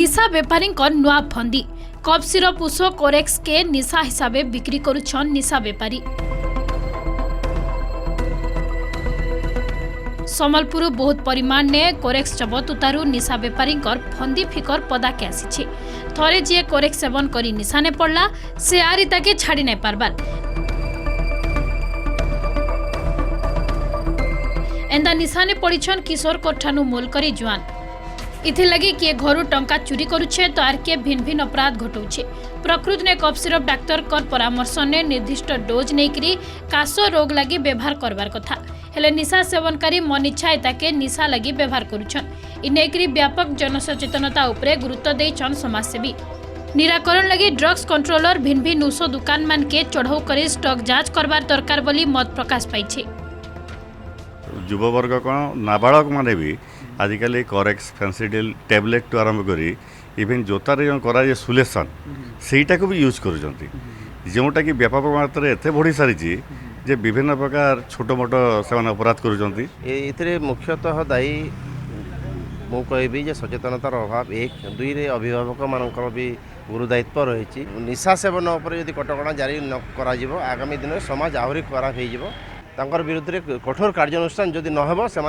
निशा बेपारी नुआ फंदी cough syrup उषो कोरेक्स के निशा हिसाब से बिक्री करुछन निशा बेपारी। सम्बलपुर बहुत परिमाण ने कोरेक्स जबत उतारू निशा बेपारी फंदी फिकर पदाके आसी। थरे जी कोरेक्स सेवन करी निशा ने पड़ला से आरी ताके छाड़ी नहीं पारबार। एंदा निशा ने पड़ीछन किशोर कोठानु मोल करी जुआन। इथे लगी किए घरू टंका चोरी करुछे तो आर के भिन्न भिन्न अपराध घटौछे। प्रकृति ने कफ सिरप डाक्तर कर परामर्श ने निर्दिष्ट डोज नहीं काश रोग लगी व्यवहार करबार कथा हेले निशा सेवनकारी मन इच्छा ताके निशा लगी व्यवहार करुछन। इनेकरी व्यापक जनसचेतनता उपरे गुरुत्व देछन समाजसेवी। निराकरण लगी ड्रग्स कंट्रोलर भिन्न भिन्न उषो दुकान मान के चढ़ाऊ कर स्टॉक जांच करबार दरकार बोली मत प्रकाश पाइछे। युववर्ग कौन नाबालक माने भी आजिकल कोरेक्स फैंसीडिल टैबलेट टू आरंभ करी इवेन जोतार करा सुलेसन सेटा को भी यूज करुँच जोटा कि व्यापक मात्रा एत बढ़ी सारी जे विभिन्न प्रकार छोट मोट से अपराध कर मुख्यतः दायी मु कहबी जे सचेतनतार अभाव एक दुई रे अभिभावक मानकर भी गुरुदायित्व रही। निशा सेवन उपर यदि कटकणा जारी न करा आगामी दिन में समाज आहरी खराब हो विरुद्ध में कठोर कार्यानुष्ठान जदि नहब से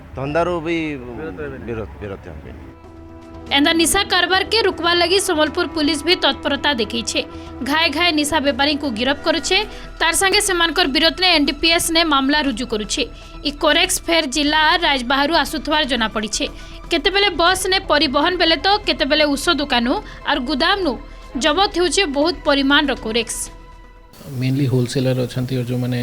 धंदारू भी विरोध हे। एंदा निशा कारबार के रुकवा लगी सम्बलपुर पुलिस भी तत्परता देखी छे। घाए घाए निशा बेपारी को गिरफ्त करुछे तार संगे सेमानकर विरोध ने एनडीपीएस ने मामला रुजु करुछे। इ कोरेक्स फेर जिला राजबाहरु आसुथवार जना पड़ीछे। केतेबेले बस ने परिवहन बेले तो केतेबेले उषो दुकानु और गुदाम नु जबत होउछे बहुत परिमाण रो कोरेक्स। मेनली होलसेलर अच्छी और जो मैंने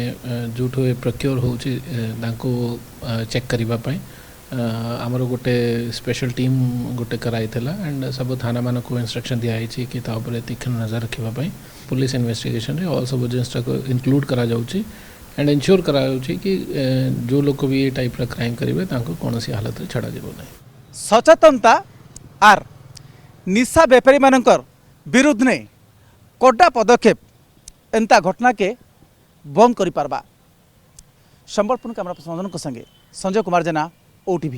जोठो प्रक्योर हो चेक करने आमर गोटे स्पेशल टीम गोटे कराई एंड सब थाना मान को इंस्ट्रक्शन दिखाई कि तीक्ष्ण नजर रखापी पुलिस इन्वेस्टिगेशन ऑल सब जिनस को इनक्लूड करा जाउची एंड इनश्योर करा जाउची कि जो लोग भी ये टाइप क्राइम करेंगे कौन सी हालत में छड़ा जीव नहीं। सचेतनता आर निशा बेपारी मानकर विरुद्ध ने कड़ा पदक्षेप एंता घटना के बंद करि पारबा। संबलपुर कैमरा पर्सन संगे संजय कुमार जेना, OTV।